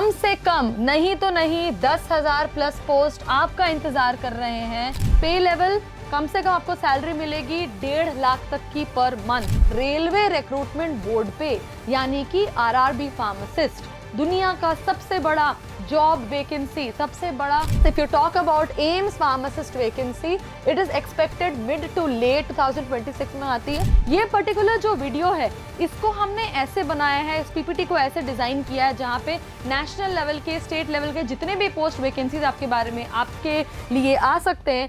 कम से कम नहीं तो नहीं 10,000 प्लस पोस्ट आपका इंतजार कर रहे हैं। पे लेवल कम से कम आपको सैलरी मिलेगी 1.5 लाख तक की per month. Railway recruitment board पे यानी कि आरआरबी फार्मासिस्ट, दुनिया का सबसे बड़ा जॉब वैकेंसी, सबसे बड़ा। If you talk about AIIMS pharmacist vacancy, it is expected mid to late 2026 में आती है। ये पर्टिकुलर जो वीडियो है इसको हमने ऐसे बनाया है, इस पीपीटी को ऐसे डिजाइन किया है जहाँ पे नेशनल लेवल के, स्टेट लेवल के जितने भी पोस्ट वैकेंसीज आपके बारे में आपके लिए आ सकते हैं।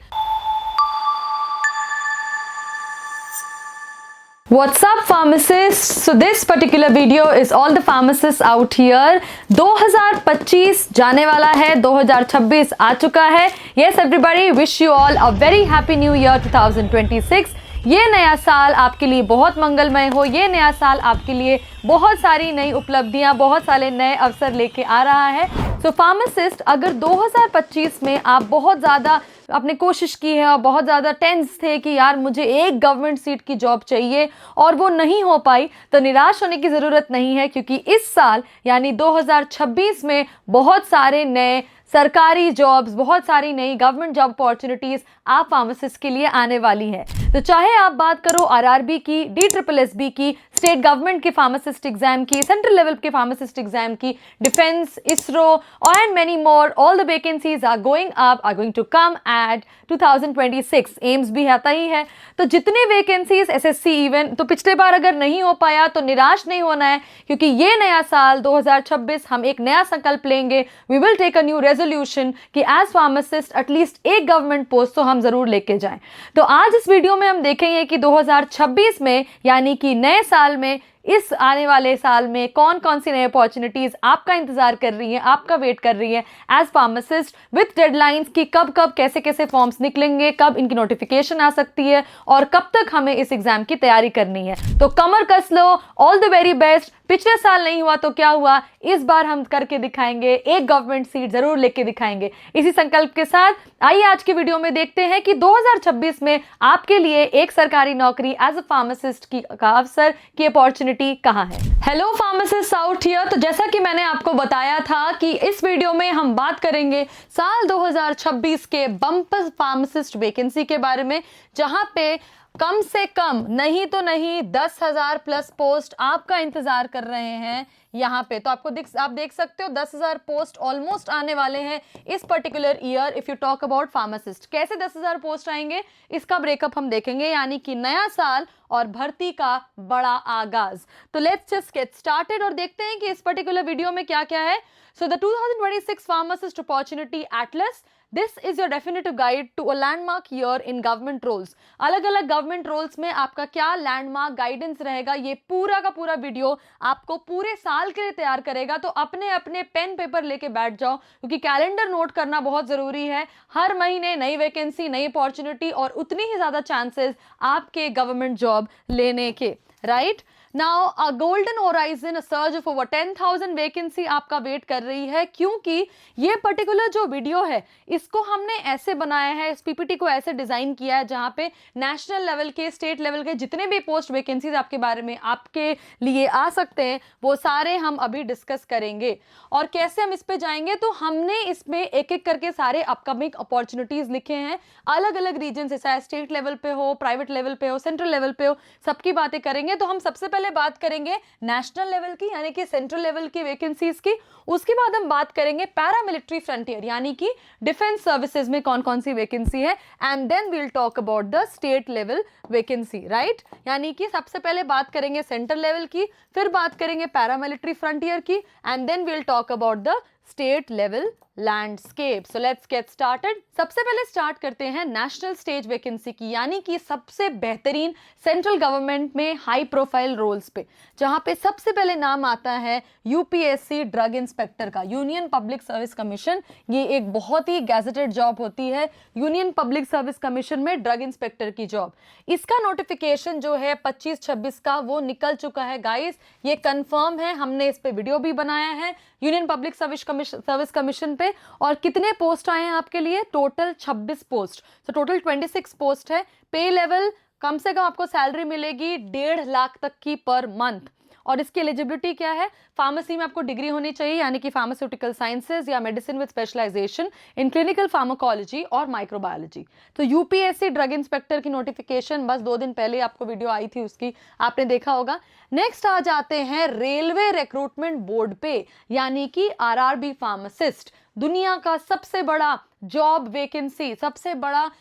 What's up pharmacists? So this particular video is all the pharmacists out here. 2025 जाने वाला है, 2026 आ चुका है। Yes everybody, wish you all a very happy new year 2026. ये नया साल आपके लिए बहुत मंगलमय हो, ये नया साल आपके लिए बहुत सारी नई उपलब्धियां, बहुत सारे नए अवसर लेके आ रहा है। सो फार्मासिस्ट, अगर 2025 में आप बहुत ज़्यादा आपने कोशिश की है और बहुत ज़्यादा टेंस थे कि यार मुझे एक गवर्नमेंट सीट की जॉब चाहिए और वो नहीं हो पाई, तो निराश होने की ज़रूरत नहीं है, क्योंकि इस साल यानी 2026 में बहुत सारे नए सरकारी जॉब्स, बहुत सारी नई गवर्नमेंट जॉब अपॉर्चुनिटीज़ आप फार्मासिस्ट के लिए आने वाली है। तो चाहे आप बात करो आरआरबी की, DSSB की, स्टेट गवर्नमेंट के फार्मासिस्ट एग्जाम की, सेंट्रल लेवल के फार्मासिस्ट एग्जाम की, defence, ISRO and many more, all the vacancies are going to come at 2026। AIIMS भी आता ही है। तो जितने वैकेंसीज SSC इवन, तो पिछले बार अगर नहीं हो पाया तो निराश नहीं होना है, क्योंकि ये नया साल 2026 हम एक नया संकल्प लेंगे। We will take a new resolution कि एज फार्मासिस्ट एटलीस्ट एक गवर्नमेंट पोस्ट तो हम जरूर लेके जाएं। तो आज इस वीडियो में हम देखेंगे कि 2026 में यानी कि नए साल में, इस आने वाले साल में कौन कौन सी नई अपॉर्चुनिटीज आपका इंतजार कर रही हैं, आपका वेट कर रही है एज फार्मासिस्ट, विथ डेडलाइंस की कब कब कैसे कैसे फॉर्म्स निकलेंगे, कब इनकी नोटिफिकेशन आ सकती है और कब तक हमें इस एग्जाम की तैयारी करनी है। तो कमर कस लो, ऑल द वेरी बेस्ट। पिछले साल नहीं हुआ तो क्या हुआ, इस बार हम करके दिखाएंगे, एक गवर्नमेंट सीट जरूर लेके दिखाएंगे। इसी संकल्प के साथ आइए आज के वीडियो में देखते हैं कि 2026 में आपके लिए एक सरकारी नौकरी एज अ फार्मासिस्ट की का अवसर की अपॉर्चुनिटी कहाँ है। Hello pharmacist out here. तो जैसा कि मैंने आपको बताया था कि इस वीडियो में हम बात करेंगे साल 2026 के बम्पर फार्मासिस्ट वैकेंसी के बारे में, जहां पे कम से कम नहीं तो नहीं 10,000 प्लस पोस्ट आपका इंतजार कर रहे हैं यहाँ पे। तो आप देख सकते हो 10,000 पोस्ट ऑलमोस्ट आने वाले हैं इस particular year. If you talk about pharmacist, कैसे 10,000 पोस्ट आएंगे इसका ब्रेकअप हम देखेंगे, यानी कि नया साल और भर्ती का बड़ा आगाज। तो लेट्स जस्ट गेट स्टार्टेड और देखते हैं कि इस पर्टिकुलर वीडियो में क्या क्या है। So the 2026 pharmacist opportunity atlas, this is your definitive guide to a landmark year in government roles. अलग अलग गवर्नमेंट रोल्स में आपका क्या लैंडमार्क गाइडेंस रहेगा, ये पूरा का पूरा वीडियो आपको पूरे साल के लिए तैयार करेगा। तो अपने अपने पेन पेपर लेके बैठ जाओ, क्योंकि कैलेंडर नोट करना बहुत जरूरी है। हर महीने नई वैकेंसी, नई अपॉर्चुनिटी और उतनी ही ज्यादा चांसेस आपके गवर्नमेंट जॉब लेने के, right. Now a golden horizon, a surge of over 10,000 vacancy आपका वेट कर रही है, क्योंकि ये पर्टिकुलर जो वीडियो है इसको हमने ऐसे बनाया है, इस पीपीटी को ऐसे डिजाइन किया है जहाँ पे नेशनल लेवल के, स्टेट लेवल के जितने भी पोस्ट वैकेंसीज आपके बारे में आपके लिए आ सकते हैं वो सारे हम अभी डिस्कस करेंगे। और कैसे हम इस पे जाएंगे, तो हमने इसमें एक एक करके सारे अपकमिंग अपॉर्चुनिटीज लिखे हैं, अलग अलग रीजन से, चाहे स्टेट लेवल पे हो, प्राइवेट लेवल पे हो, सेंट्रल लेवल पे हो, सबकी बातें करेंगे। तो हम सबसे पहले बात करेंगे नेशनल लेवल की यानी कि सेंट्रल लेवल की वैकेंसीज की। उसके बाद हम बात करेंगे पैरामिलिट्री फ्रंटियर यानी कि डिफेंस सर्विसेज में कौन कौन सी वैकेंसी है, and then we will talk about the state level vacancy, right. यानी कि सबसे पहले बात करेंगे सेंट्रल लेवल की, फिर बात करेंगे पैरामिलिट्री फ्रंटियर की, and then we will talk about the state level landscape. So let's get started. सबसे पहले स्टार्ट करते हैं नेशनल स्टेज वैकेंसी की, यानी कि सबसे बेहतरीन सेंट्रल गवर्नमेंट में हाई प्रोफाइल रोल्स पे, जहां पे सबसे पहले नाम आता है यूपीएससी ड्रग इंस्पेक्टर का, यूनियन पब्लिक सर्विस कमीशन। ये एक बहुत ही गैजेटेड जॉब होती है, यूनियन पब्लिक सर्विस कमीशन में ड्रग इंस्पेक्टर की जॉब। इसका नोटिफिकेशन जो है 25-26 का वो निकल चुका है गाइस, ये कंफर्म है, हमने इस पे वीडियो भी बनाया है यूनियन पब्लिक सर्विस कमीशन पे। और कितने पोस्ट आए हैं आपके लिए, टोटल 26 पोस्ट, तो टोटल 26 पोस्ट है। पे लेवल कम से कम आपको सैलरी मिलेगी 1.5 लाख तक की पर मंथ। और इसकी एलिजिबिलिटी क्या है, फार्मेसी में आपको डिग्री होनी चाहिए यानी कि फार्मास्यूटिकल साइंसेज या medicine with specialisation in clinical pharmacology और माइक्रोबायोलॉजी। तो यूपीएससी ड्रग इंस्पेक्टर की नोटिफिकेशन बस 2 दिन पहले आपको वीडियो आई थी, उसकी आपने देखा होगा। नेक्स्ट आ जाते हैं रेलवे रिक्रूटमेंट बोर्ड पे, यानी कि आरआरबी फार्मासिस्ट, दुनिया का सबसे बड़ा जॉब वैकेंसी, सबसे बड़ा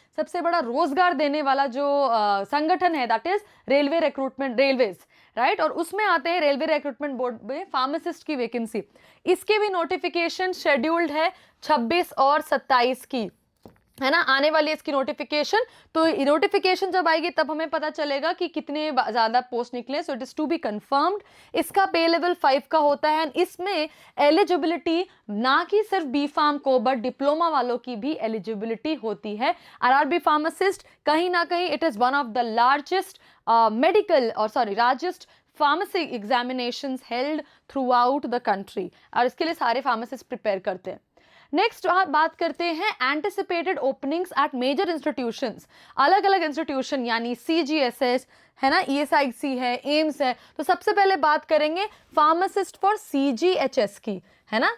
रोजगार देने वाला जो संगठन है, that is railway recruitment, railways, right. और उसमें आते हैं रेलवे रिक्रूटमेंट बोर्ड में फार्मासिस्ट की वैकेंसी। इसके भी नोटिफिकेशन शेड्यूल्ड है 26 और 27 की, है ना, आने वाली इसकी नोटिफिकेशन। तो नोटिफिकेशन जब आएगी तब हमें पता चलेगा कि कितने ज्यादा पोस्ट निकले। So it is to be confirmed. इसका पे लेवल 5 का होता है। इसमें एलिजिबिलिटी ना कि सिर्फ बी फार्म को बट डिप्लोमा वालों की भी एलिजिबिलिटी होती है। आरआरबी फार्मासिस्ट कहीं ना कहीं it is one of the largest largest pharmacy examinations held throughout the country, और इसके लिए सारे फार्मासिस्ट प्रिपेयर करते हैं। नेक्स्ट बात करते हैं anticipated openings at major institutions, अलग अलग इंस्टीट्यूशन यानी सीजीएसएस है ना, ईएसआईसी है, एम्स है। तो सबसे पहले बात करेंगे फार्मासिस्ट फॉर सीजीएचएस की, है ना,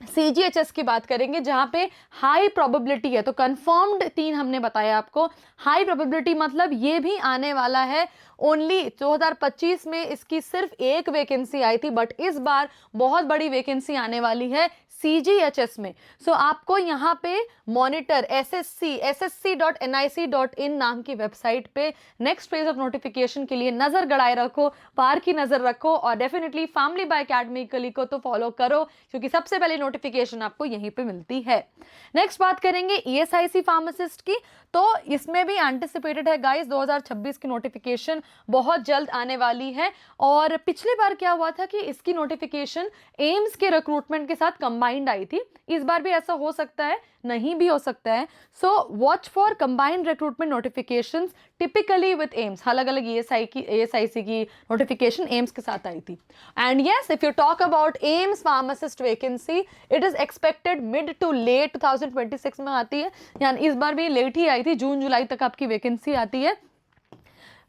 सीजीएचएस की बात करेंगे जहां पे हाई प्रोबेबिलिटी है। तो कंफर्म्ड 3 हमने बताया आपको। हाई प्रोबेबिलिटी मतलब ये भी आने वाला है। ओनली 2025 में इसकी सिर्फ 1 वैकेंसी आई थी, बट इस बार बहुत बड़ी वैकेंसी आने वाली है सीजीएचएस में। सो आपको यहाँ पे मॉनिटर ssc.nic.in नाम की वेबसाइट पे नेक्स्ट फेज ऑफ नोटिफिकेशन के लिए नजर गड़ाए रखो, पार की नजर रखो, और डेफिनेटली फैमिली बाय अकेडमिकली को तो फॉलो करो क्योंकि सबसे पहले नोटिफिकेशन आपको यहीं पे मिलती है। नेक्स्ट बात करेंगे ईएसआईसी फार्मासिस्ट की। तो इसमें भी एंटिसिपेटेड है गाइस, 2026 की नोटिफिकेशन बहुत जल्द आने वाली है। और पिछली बार क्या हुआ था कि इसकी नोटिफिकेशन एम्स के रिक्रूटमेंट के साथ कंबाइंड आई थी। इस बार भी ऐसा हो सकता है, नहीं भी हो सकता है। So watch for combined recruitment notifications typically with AIIMS. अलग अलग ईएसआईसी की नोटिफिकेशन एम्स के साथ आई थी। And yes, if you talk about AIIMS pharmacist vacancy, it is expected mid to late 2026 में आती है, यानी इस बार भी लेट ही आई थी, जून जुलाई तक आपकी वैकेंसी आती है।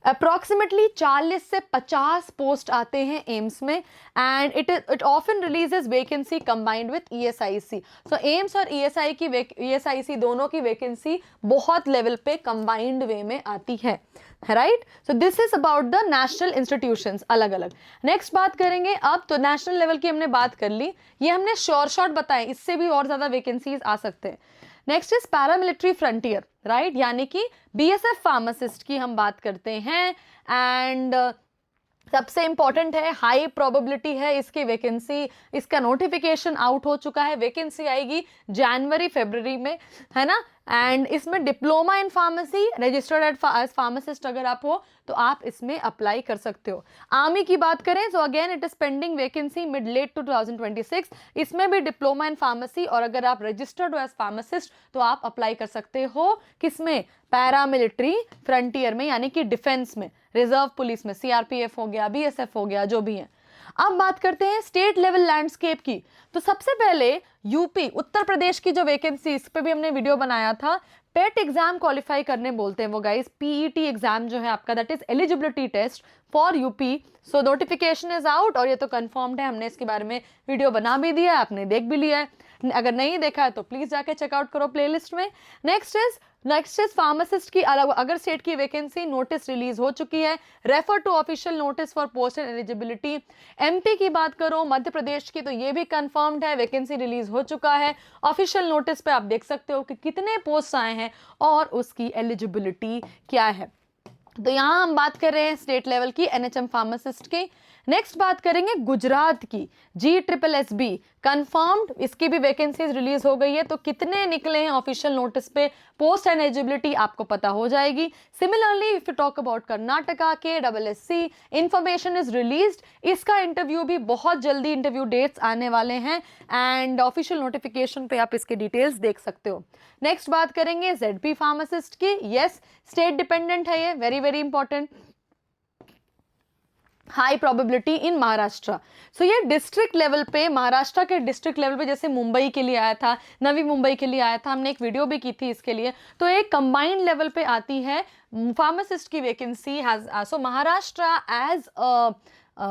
अप्रॉक्सीमेटली 40 से 50 पोस्ट आते हैं एम्स में, and it often releases vacancy combined with ESIC. So AIIMS और ईएसआईसी दोनों की वैकेंसी बहुत लेवल पे कंबाइंड वे में आती है, right. So this is about the national institutions अलग अलग। नेक्स्ट बात करेंगे अब, तो नेशनल लेवल की हमने बात कर ली, ये हमने श्योर शॉट बताए, इससे भी और ज्यादा वैकेंसीज आ सकते हैं। Next is paramilitary frontier, right, यानी कि बीएसएफ फार्मासिस्ट की हम बात करते हैं। एंड सबसे इंपॉर्टेंट है, हाई प्रोबेबिलिटी है इसकी वैकेंसी, इसका नोटिफिकेशन आउट हो चुका है, वैकेंसी आएगी जनवरी फरवरी में, है ना। एंड इसमें diploma in pharmacy registered as pharmacist अगर आप हो तो आप इसमें अप्लाई कर सकते हो। आर्मी की बात करें तो again it is pending vacancy mid late to 2026, इसमें भी डिप्लोमा इन फार्मेसी, और अगर आप रजिस्टर्ड हो एज फार्मासिस्ट तो आप अप्लाई कर सकते हो किसमें, पैरामिलिट्री फ्रंटियर में, यानी कि डिफेंस में, रिजर्व पुलिस में, सीआरपीएफ हो गया, बीएसएफ हो गया, जो भी है। अब बात करते हैं स्टेट लेवल लैंडस्केप की। तो सबसे पहले यूपी, उत्तर प्रदेश की जो वैकेंसी, इस पे भी हमने वीडियो बनाया था। पेट एग्जाम क्वालिफाई करने बोलते हैं वो गाइस, पीईटी एग्जाम जो है आपका, that is eligibility test for UP. So notification is out, और ये तो कंफर्म्ड है, हमने इसके बारे में वीडियो बना भी दिया है, आपने देख भी लिया है। अगर नहीं देखा है तो प्लीज जाके चेकआउट करो प्लेलिस्ट में। नेक्स्ट इज फार्मासिस्ट की अलग, अगर स्टेट की वैकेंसी नोटिस रिलीज हो चुकी है, refer to official notice for post and eligibility. MP की बात करो, मध्य प्रदेश की, तो ये भी कंफर्म्ड है, वैकेंसी रिलीज हो चुका है। ऑफिशियल नोटिस पे आप देख सकते हो कि कितने पोस्ट आए हैं और उसकी एलिजिबिलिटी क्या है। तो यहाँ हम बात कर रहे हैं स्टेट लेवल की एनएचएम फार्मासिस्ट की। नेक्स्ट बात करेंगे गुजरात की, GSSB कंफर्म्ड, इसकी भी वैकेंसीज रिलीज हो गई है। तो कितने निकले हैं ऑफिशियल नोटिस पे, पोस्ट एंड एलिजिबिलिटी आपको पता हो जाएगी। Similarly if you talk about Karnataka के SSC, इंफॉर्मेशन इज रिलीज्ड, इसका इंटरव्यू भी बहुत जल्दी, इंटरव्यू डेट्स आने वाले हैं, एंड ऑफिशियल नोटिफिकेशन पे आप इसके डिटेल्स देख सकते हो। नेक्स्ट बात करेंगे ZP फार्मासिस्ट की। यस, स्टेट डिपेंडेंट है ये, very very important. High probability in Maharashtra. So ये डिस्ट्रिक्ट लेवल पे, महाराष्ट्र के डिस्ट्रिक्ट लेवल पे, जैसे मुंबई के लिए आया था, नवी मुंबई के लिए आया था, हमने एक वीडियो भी की थी इसके लिए। तो एक कंबाइंड लेवल पे आती है फार्मासिस्ट की vacancy. So Maharashtra as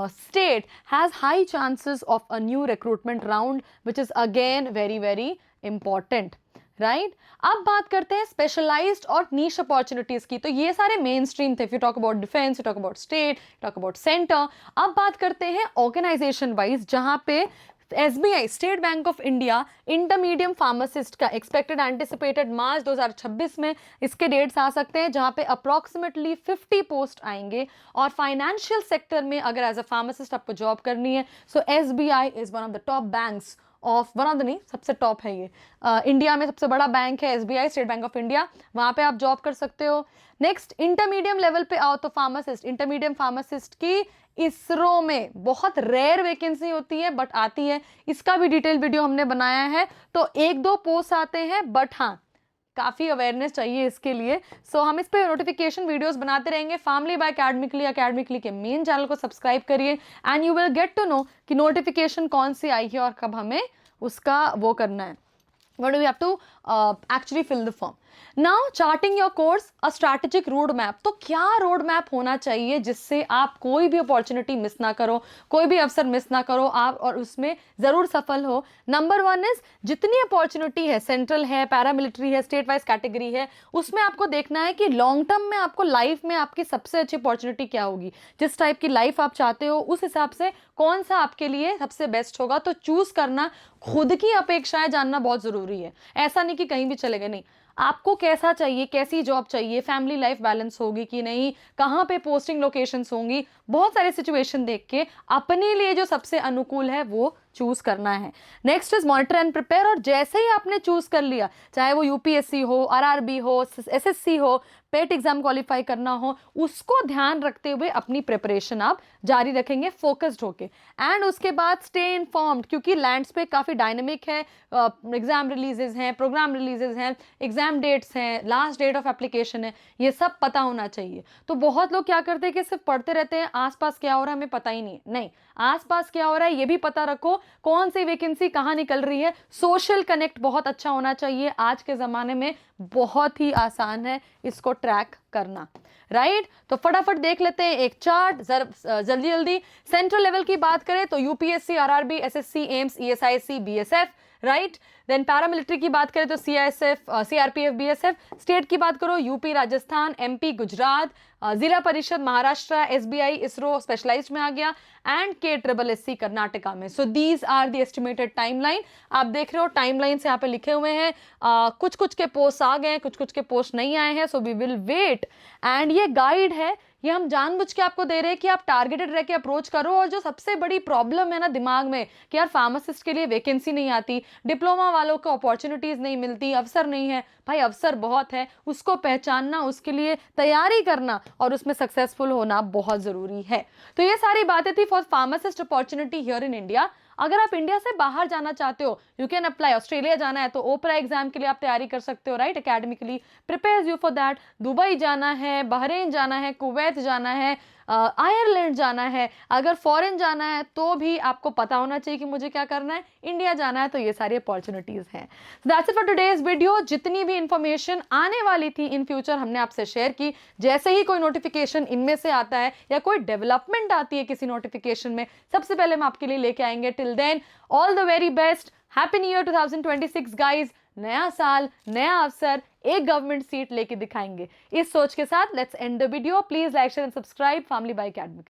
state has high chances of a new recruitment round, which is again very very important. Right अब बात करते हैं स्पेशलाइज्ड और नीश अपॉर्चुनिटीज की. तो ये सारे मेन स्ट्रीम थे. If you talk about defence, you talk about state, talk about centre. अब बात करते हैं ऑर्गेनाइजेशन वाइज, जहां पे SBI state bank of India इंटरमीडियम pharmacist का एक्सपेक्टेड एंटिसिपेटेड मार्च 2026 में इसके डेट्स आ सकते हैं, जहां पे अप्रॉक्सीमेटली 50 पोस्ट आएंगे. और फाइनेंशियल सेक्टर में अगर एज अ फार्मासिस्ट आपको जॉब करनी है, सो SBI is one of the top banks of, one of the नहीं, सबसे टॉप है ये. इंडिया में सबसे बड़ा बैंक है SBI state bank of India, वहां पे आप जॉब कर सकते हो. नेक्स्ट इंटरमीडियम लेवल पे आओ तो फार्मासिस्ट, इंटरमीडियम फार्मासिस्ट की इसरो में बहुत रेयर वैकेंसी होती है बट आती है. इसका भी डिटेल वीडियो हमने बनाया है. तो 1-2 पोस्ट आते हैं बट हाँ काफ़ी अवेयरनेस चाहिए इसके लिए. सो हम इस पे नोटिफिकेशन वीडियोस बनाते रहेंगे. फैमिली बाय अकेडमिकली के मेन चैनल को सब्सक्राइब करिए and you will get to know कि नोटिफिकेशन कौन सी आई है और कब हमें उसका वो करना है. What do we have to actually fill the form? Now charting your course, a strategic road map. तो क्या रोड मैप होना चाहिए जिससे आप कोई भी अपॉर्चुनिटी मिस ना करो, कोई भी अवसर मिस ना करो आप और उसमें ज़रूर सफल हो. नंबर 1 इज जितनी अपॉर्चुनिटी है, सेंट्रल है, पैरामिलिट्री है, स्टेट वाइज कैटेगरी है, उसमें आपको देखना है कि लॉन्ग टर्म में आपको लाइफ में आपकी सबसे अच्छी अपॉर्चुनिटी क्या होगी. जिस टाइप की लाइफ आप चाहते हो उस हिसाब से कौन सा आपके लिए सबसे बेस्ट होगा. तो चूज करना, खुद की अपेक्षाएं जानना बहुत जरूरी है. ऐसा नहीं कि कहीं भी चलेगा, नहीं. आपको कैसा चाहिए, कैसी जॉब चाहिए, फैमिली लाइफ बैलेंस होगी कि नहीं, कहाँ पे पोस्टिंग लोकेशंस होंगी, बहुत सारे सिचुएशन देख के अपने लिए जो सबसे अनुकूल है वो चूज करना है. Next is monitor and prepare. और जैसे ही आपने चूज कर लिया, चाहे वो UPSC हो, RRB हो, SSC हो, पेट एग्जाम क्वालिफाई करना हो, उसको ध्यान रखते हुए अपनी प्रिपरेशन आप जारी रखेंगे फोकस्ड होके. एंड उसके बाद स्टे इन्फॉर्म्ड, क्योंकि लैंडस्केप काफ़ी डायनेमिक है. एग्जाम रिलीजेस हैं, प्रोग्राम रिलीजेस हैं, एग्जाम डेट्स हैं, लास्ट डेट ऑफ एप्लीकेशन है, ये सब पता होना चाहिए. तो बहुत लोग क्या करते हैं कि सिर्फ पढ़ते रहते हैं, आसपास क्या हो रहा है हमें पता ही नहीं. नहीं, आसपास क्या हो रहा है ये भी पता रखो, कौन सी वैकेंसी कहाँ निकल रही है. सोशल कनेक्ट बहुत अच्छा होना चाहिए. आज के ज़माने में बहुत ही आसान है इसको ट्रैक करना. राइट तो फटाफट देख लेते हैं एक चार्ट जल्दी जल्दी. सेंट्रल लेवल की बात करें तो UPSC, RRB, SSC, AIIMS, ESIC, BSF. Right then paramilitary की बात करें तो CISF, CRPF, BSF. स्टेट की बात करो UP, राजस्थान, MP, गुजरात, जिला परिषद महाराष्ट्र, SBI, इसरो स्पेशलाइज्ड में आ गया एंड KSSC कर्नाटका में. So these are the estimated timeline. आप देख रहे हो टाइमलाइन से यहाँ पे लिखे हुए हैं. कुछ कुछ के पोस्ट आ गए, कुछ कुछ के पोस्ट नहीं आए हैं. So we will wait. And ये गाइड है, ये हम जानबूझ के आपको दे रहे हैं कि आप टारगेटेड रह के अप्रोच करो. और जो सबसे बड़ी प्रॉब्लम है ना दिमाग में कि यार फार्मासिस्ट के लिए वैकेंसी नहीं आती, डिप्लोमा वालों को अपॉर्चुनिटीज नहीं मिलती, अवसर नहीं है. भाई अवसर बहुत है, उसको पहचानना, उसके लिए तैयारी करना और उसमें सक्सेसफुल होना बहुत जरूरी है. तो ये सारी बातें थी for pharmacist opportunity here in India. अगर आप इंडिया से बाहर जाना चाहते हो, यू कैन अप्लाई. ऑस्ट्रेलिया जाना है तो ओपरा एग्जाम के लिए आप तैयारी कर सकते हो. Right academically prepares you for that. Dubai जाना है, बहरीन जाना है, कुवैत जाना है, आयरलैंड जाना है, अगर फॉरेन जाना है तो भी आपको पता होना चाहिए कि मुझे क्या करना है. इंडिया जाना है तो ये सारी अपॉर्चुनिटीज हैं. That's it for today's video. जितनी भी इंफॉर्मेशन आने वाली थी इन फ्यूचर हमने आपसे शेयर की. जैसे ही कोई नोटिफिकेशन इनमें से आता है या कोई डेवलपमेंट आती है किसी नोटिफिकेशन में, सबसे पहले हम आपके लिए लेके आएंगे. Till then all the very best. Happy new year 2026 guys. नया साल, नया अवसर, एक गवर्नमेंट सीट लेके दिखाएंगे. इस सोच के साथ let's end the video. Please like, share and subscribe family by academic.